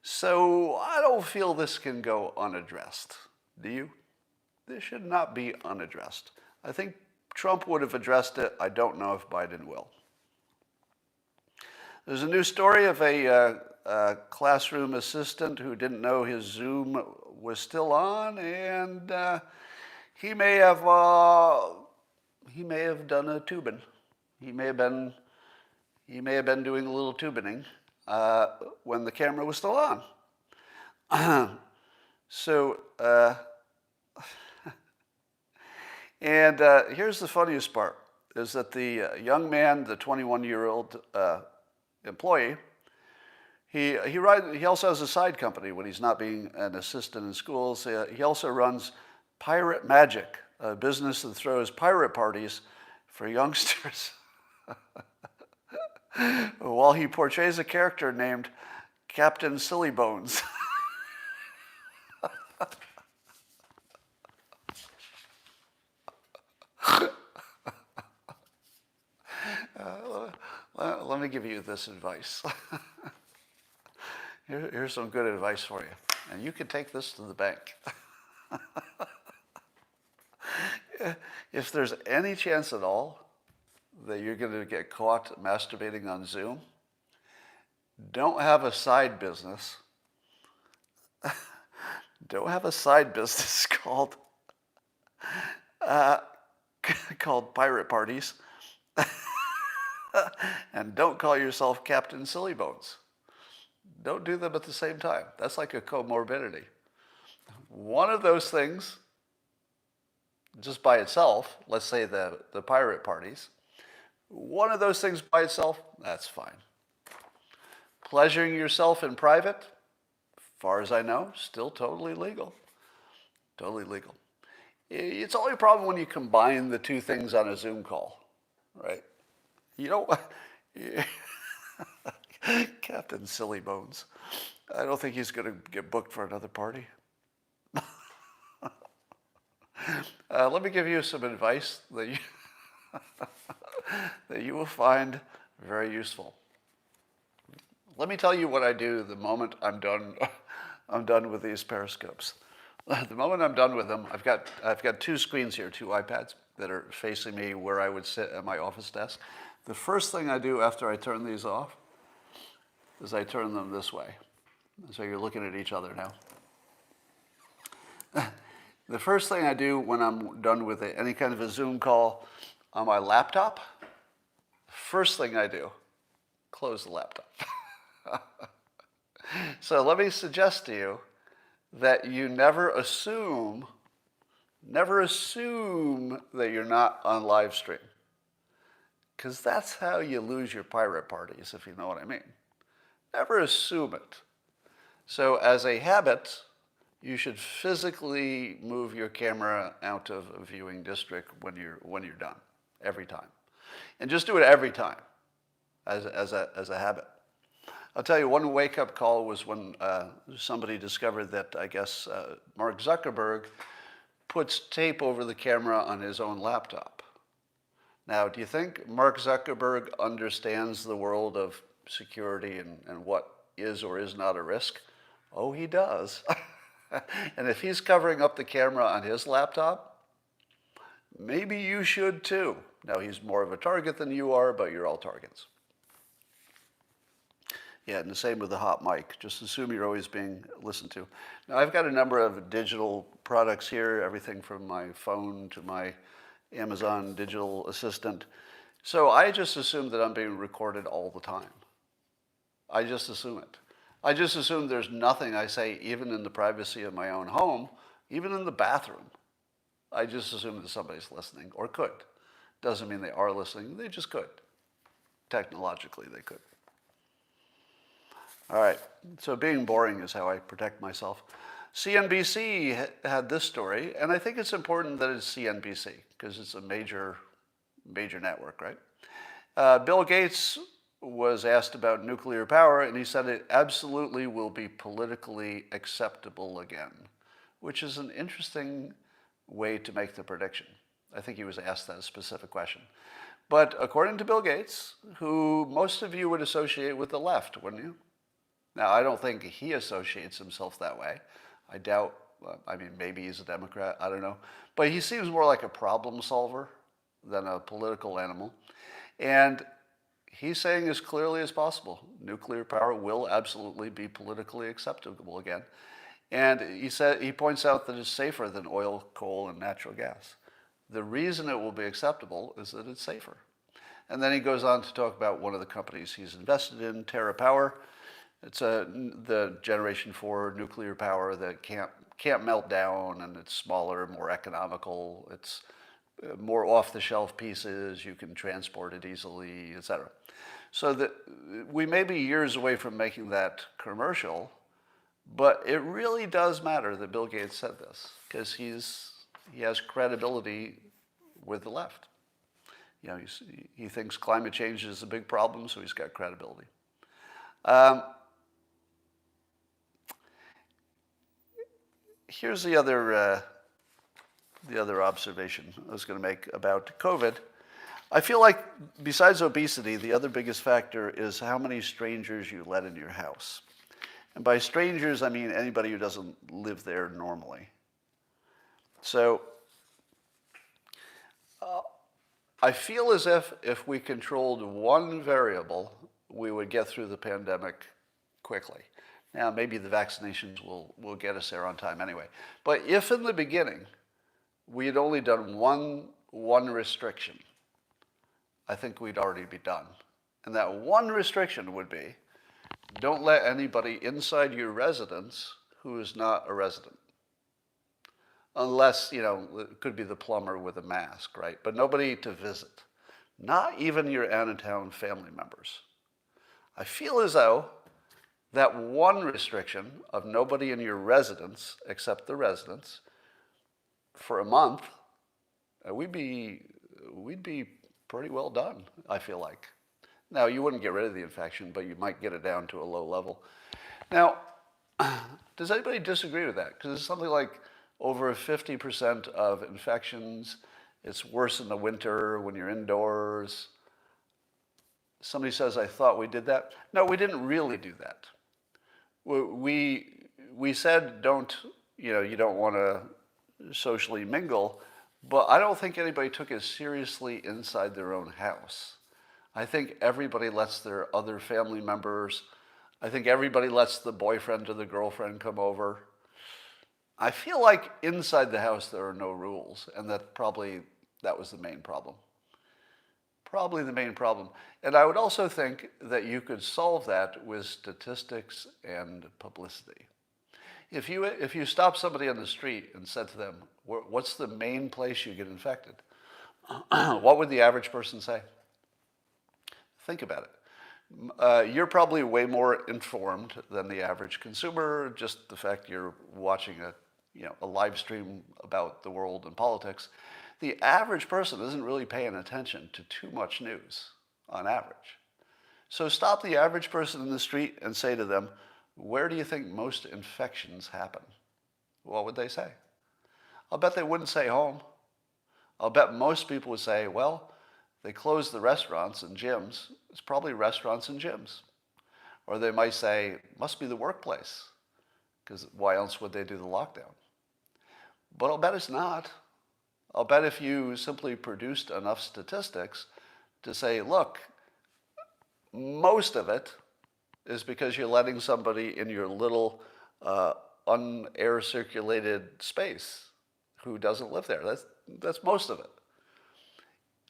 So I don't feel this can go unaddressed. Do you? This should not be unaddressed. I think Trump would have addressed it. I don't know if Biden will. There's a new story of a classroom assistant who didn't know his Zoom was still on, and he may have done a tubing. He may have been doing a little tubining when the camera was still on. Here's the funniest part, is that the young man, the 21-year-old employee, he also has a side company when he's not being an assistant in schools. He also runs Pirate Magic, a business that throws pirate parties for youngsters. While he portrays a character named Captain Sillybones. Let me give you this advice. Here's some good advice for you. And you can take this to the bank. If there's any chance at all that you're going to get caught masturbating on Zoom, don't have a side business. Don't have a side business called pirate parties. And don't call yourself Captain Sillybones. Don't do them at the same time. That's like a comorbidity. One of those things, just by itself, let's say the pirate parties, one of those things by itself, that's fine. Pleasuring yourself in private, as far as I know, still totally legal. Totally legal. It's only a problem when you combine the two things on a Zoom call, right? You don't... Captain Sillybones. I don't think he's going to get booked for another party. Let me give you some advice that you will find very useful. Let me tell you what I do the moment I'm done with these periscopes. The moment I'm done with them, I've got two screens here, two iPads that are facing me where I would sit at my office desk. The first thing I do after I turn these off is I turn them this way. So you're looking at each other now. The first thing I do when I'm done with any kind of a Zoom call on my laptop, first thing I do, close the laptop. So let me suggest to you that you never assume that you're not on live stream. Because that's how you lose your pirate parties, if you know what I mean. Never assume it. So as a habit, you should physically move your camera out of a viewing district when you're done, every time. And just do it every time, as a habit. I'll tell you, one wake-up call was when somebody discovered that, I guess, Mark Zuckerberg puts tape over the camera on his own laptop. Now, do you think Mark Zuckerberg understands the world of security and what is or is not a risk? Oh, he does. And if he's covering up the camera on his laptop, maybe you should too. Now, he's more of a target than you are, but you're all targets. Yeah, and the same with the hot mic. Just assume you're always being listened to. Now, I've got a number of digital products here, everything from my phone to my Amazon digital assistant. So I just assume that I'm being recorded all the time. I just assume it. I just assume there's nothing I say, even in the privacy of my own home, even in the bathroom. I just assume that somebody's listening, or could. Doesn't mean they are listening, they just could. Technologically, they could. All right, so being boring is how I protect myself. CNBC had this story, and I think it's important that it's CNBC because it's a major network, right? Bill Gates was asked about nuclear power, and he said it absolutely will be politically acceptable again, which is an interesting way to make the prediction. I think he was asked that specific question. But according to Bill Gates, who most of you would associate with the left, wouldn't you? Now, I don't think he associates himself that way. I doubt, I mean, maybe he's a Democrat, I don't know. But he seems more like a problem solver than a political animal. And he's saying as clearly as possible, nuclear power will absolutely be politically acceptable again. And he points out that it's safer than oil, coal, and natural gas. The reason it will be acceptable is that it's safer. And then he goes on to talk about one of the companies he's invested in, TerraPower. It's the Generation 4 nuclear power that can't melt down, and it's smaller, more economical. It's more off-the-shelf pieces. You can transport it easily, etc. So that we may be years away from making that commercial, but it really does matter that Bill Gates said this because he has credibility with the left. You know, he thinks climate change is a big problem, so he's got credibility. Here's the other observation I was going to make about COVID. I feel like besides obesity, the other biggest factor is how many strangers you let in your house. And by strangers, I mean anybody who doesn't live there normally. So I feel as if we controlled one variable, we would get through the pandemic quickly. Now, maybe the vaccinations will get us there on time anyway. But if in the beginning we had only done one restriction, I think we'd already be done. And that one restriction would be, don't let anybody inside your residence who is not a resident. Unless, you know, it could be the plumber with a mask, right? But nobody to visit. Not even your out-of-town family members. I feel as though that one restriction of nobody in your residence except the residents for a month, we'd be pretty well done, I feel like. Now, you wouldn't get rid of the infection, but you might get it down to a low level. Now, does anybody disagree with that? Because it's something like over 50% of infections. It's worse in the winter when you're indoors. Somebody says, I thought we did that. No, we didn't really do that. We said you don't want to socially mingle, but I don't think anybody took it seriously inside their own house. I think everybody lets their other family members, I think everybody lets the boyfriend or the girlfriend come over. I feel like inside the house there are no rules, and that was the main problem. Probably the main problem. And I would also think that you could solve that with statistics and publicity. If you stop somebody on the street and said to them, what's the main place you get infected? What would the average person say? Think about it. You're probably way more informed than the average consumer, just the fact you're watching a live stream about the world and politics. The average person isn't really paying attention to too much news on average. So stop the average person in the street and say to them, where do you think most infections happen? What would they say? I'll bet they wouldn't say home. I'll bet most people would say, well, they closed the restaurants and gyms. It's probably restaurants and gyms. Or they might say, must be the workplace, because why else would they do the lockdown? But I'll bet it's not. I'll bet if you simply produced enough statistics to say, look, most of it is because you're letting somebody in your little unair circulated space who doesn't live there. That's most of it.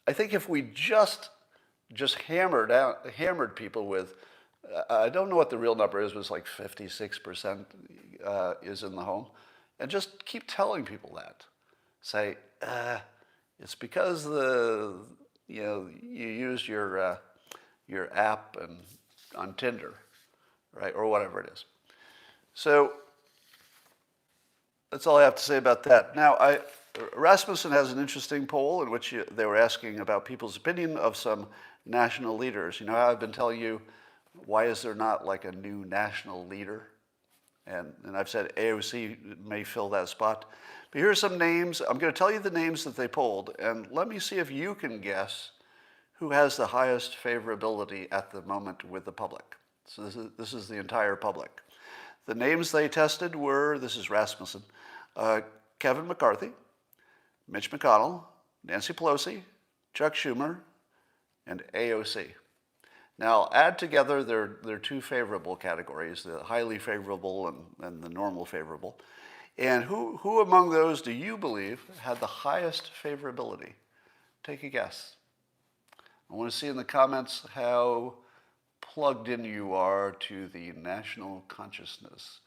I think if we just hammered people with, I don't know what the real number is, but it's like 56% is in the home, and just keep telling people that. Say, it's because you used your app and on Tinder, right, or whatever it is. So That's all I have to say about that. Now, Rasmussen has an interesting poll in which they were asking about people's opinion of some national leaders. You know how I've been telling you, why is there not like a new national leader? And I've said AOC may fill that spot. But here are some names. I'm going to tell you the names that they polled, and let me see if you can guess who has the highest favorability at the moment with the public. So this is the entire public. The names they tested were, this is Rasmussen, Kevin McCarthy, Mitch McConnell, Nancy Pelosi, Chuck Schumer, and AOC. Now, add together their two favorable categories, the highly favorable and the normal favorable. And who among those do you believe had the highest favorability? Take a guess. I want to see in the comments how plugged in you are to the national consciousness.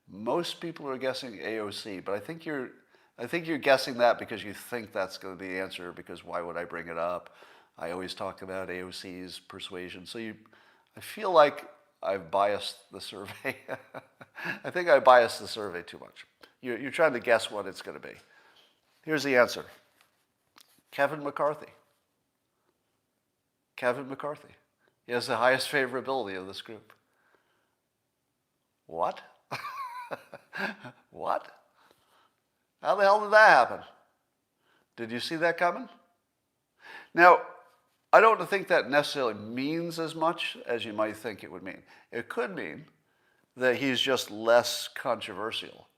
Most people are guessing AOC, but I think you're guessing that because you think that's going to be the answer, because why would I bring it up? I always talk about AOC's persuasion. So I feel like I've biased the survey. I think I biased the survey too much. You're trying to guess what it's going to be. Here's the answer. Kevin McCarthy. Kevin McCarthy. He has the highest favorability of this group. What? What? How the hell did that happen? Did you see that coming? Now, I don't think that necessarily means as much as you might think it would mean. It could mean that he's just less controversial.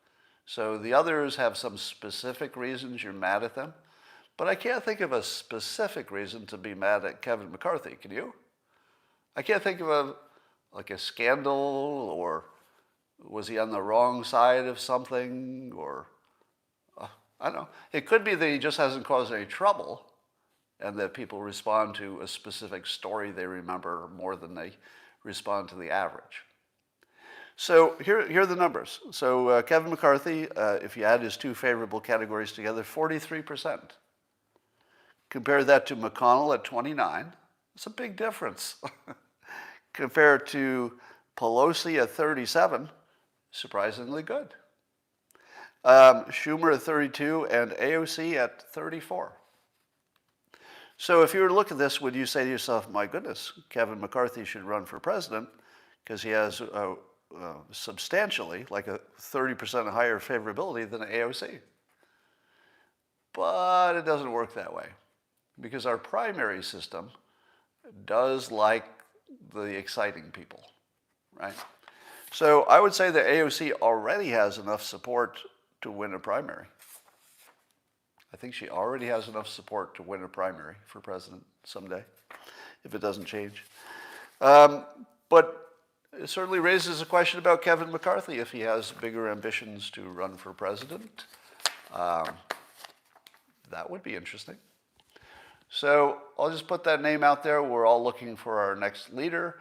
So the others have some specific reasons you're mad at them, but I can't think of a specific reason to be mad at Kevin McCarthy. Can you? I can't think of a scandal, or was he on the wrong side of something, or I don't know. It could be that he just hasn't caused any trouble, and that people respond to a specific story they remember more than they respond to the average. So here are the numbers. So Kevin McCarthy, if you add his two favorable categories together, 43%. Compare that to McConnell at 29. It's a big difference. Compared to Pelosi at 37, surprisingly good. Schumer at 32 and AOC at 34. So if you were to look at this, would you say to yourself, my goodness, Kevin McCarthy should run for president because he has substantially, like a 30% higher favorability than AOC? But it doesn't work that way, because our primary system does like the exciting people, right? So I would say that AOC already has enough support to win a primary. I think she already has enough support to win a primary for president someday, if it doesn't change. But it certainly raises a question about Kevin McCarthy if he has bigger ambitions to run for president. That would be interesting. So I'll just put that name out there. We're all looking for our next leader.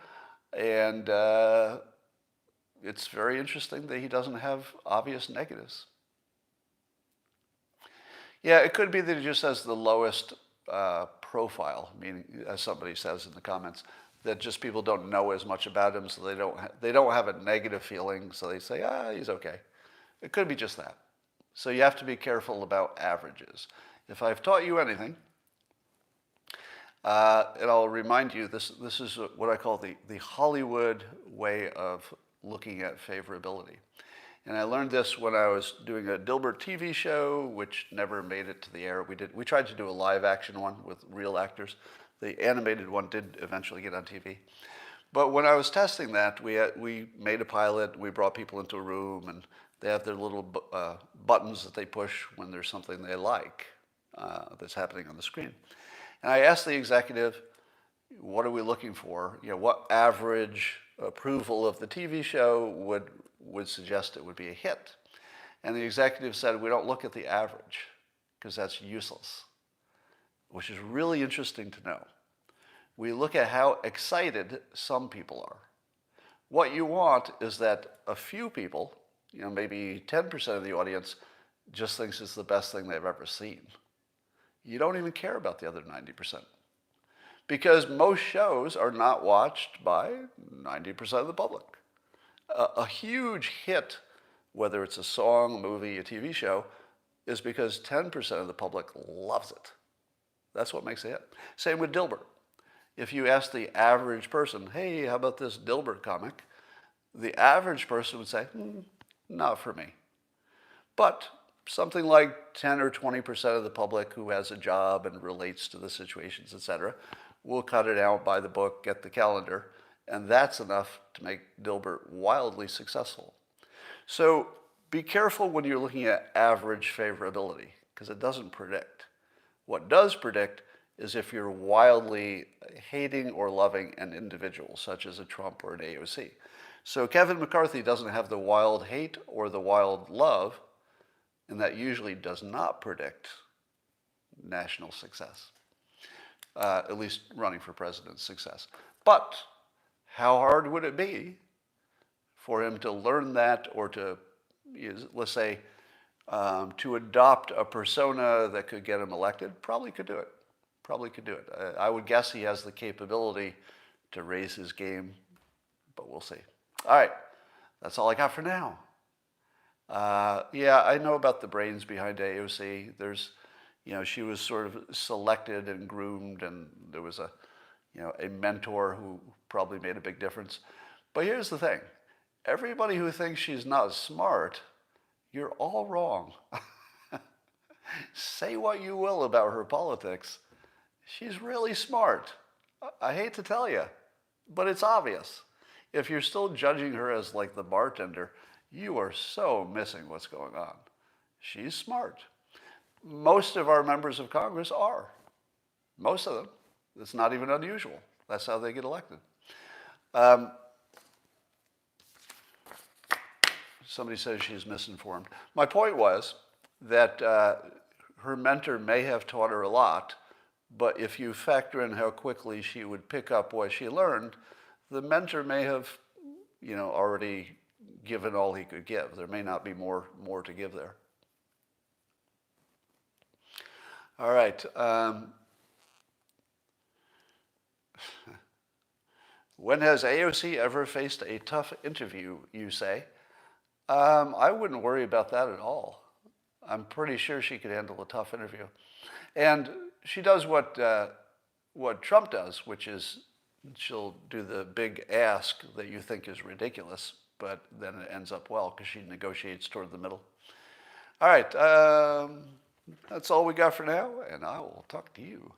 And it's very interesting that he doesn't have obvious negatives. Yeah, it could be that he just has the lowest profile, meaning, as somebody says in the comments, that just people don't know as much about him, so they don't have a negative feeling, so they say, he's okay. It could be just that. So you have to be careful about averages. If I've taught you anything, and I'll remind you, this is what I call the Hollywood way of looking at favorability. And I learned this when I was doing a Dilbert TV show, which never made it to the air. We tried to do a live action one with real actors. The animated one did eventually get on TV. But when I was testing that, we made a pilot. We brought people into a room, and they have their little buttons that they push when there's something they like that's happening on the screen. And I asked the executive, what are we looking for? You know, what average approval of the TV show would suggest it would be a hit? And the executive said, we don't look at the average because that's useless, which is really interesting to know. We look at how excited some people are. What you want is that a few people, maybe 10% of the audience, just thinks it's the best thing they've ever seen. You don't even care about the other 90%. Because most shows are not watched by 90% of the public. A huge hit whether it's a song, a movie, a TV show, is because 10% of the public loves it. That's what makes it hit. Same with Dilbert. If you ask the average person, hey, how about this Dilbert comic? The average person would say, not for me. But something like 10 or 20% of the public who has a job and relates to the situations, etc., will cut it out, buy the book, get the calendar, and that's enough to make Dilbert wildly successful. So be careful when you're looking at average favorability, because it doesn't predict. What does predict is if you're wildly hating or loving an individual, such as a Trump or an AOC. So Kevin McCarthy doesn't have the wild hate or the wild love, and that usually does not predict national success, at least running for president's success. But how hard would it be for him to learn that, or to, let's say, to adopt a persona that could get him elected? Probably could do it. Probably could do it. I would guess he has the capability to raise his game, but we'll see. All right, that's all I got for now. Yeah, I know about the brains behind AOC. There's, she was sort of selected and groomed, and there was a mentor who probably made a big difference. But here's the thing. Everybody who thinks she's not smart, you're all wrong. Say what you will about her politics. She's really smart. I hate to tell you, but it's obvious. If you're still judging her as like the bartender, you are so missing what's going on. She's smart. Most of our members of Congress are. Most of them. It's not even unusual. That's how they get elected. Somebody says she's misinformed. My point was that her mentor may have taught her a lot, but if you factor in how quickly she would pick up what she learned, the mentor may have, already given all he could give. There may not be more to give there. All right. When has AOC ever faced a tough interview, you say? I wouldn't worry about that at all. I'm pretty sure she could handle a tough interview. And she does what Trump does, which is she'll do the big ask that you think is ridiculous, but then it ends up well because she negotiates toward the middle. All right, that's all we got for now, and I will talk to you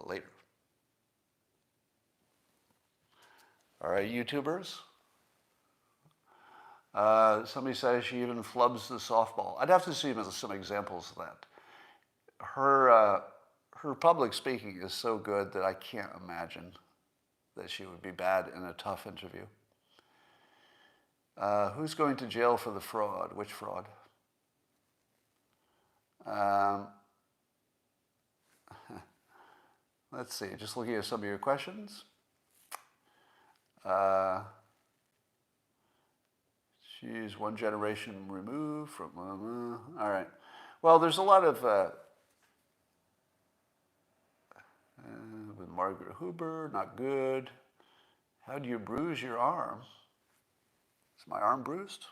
later. All right, YouTubers. Somebody says she even flubs the softball. I'd have to see some examples of that. Her public speaking is so good that I can't imagine that she would be bad in a tough interview. Who's going to jail for the fraud? Which fraud? Let's see, just looking at some of your questions. She's one generation removed from, all right. Well, there's a lot of, with Margaret Huber, not good. How do you bruise your arm? Is my arm bruised?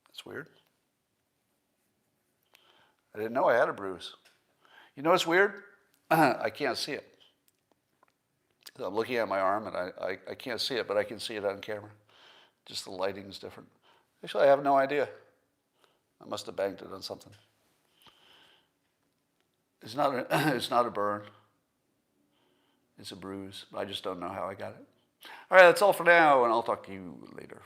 That's weird. I didn't know I had a bruise. You know what's weird? I can't see it. So I'm looking at my arm and I can't see it, but I can see it on camera. Just the lighting's different. Actually, I have no idea. I must have banged it on something. It's not a burn. It's a bruise. I just don't know how I got it. All right, that's all for now, and I'll talk to you later.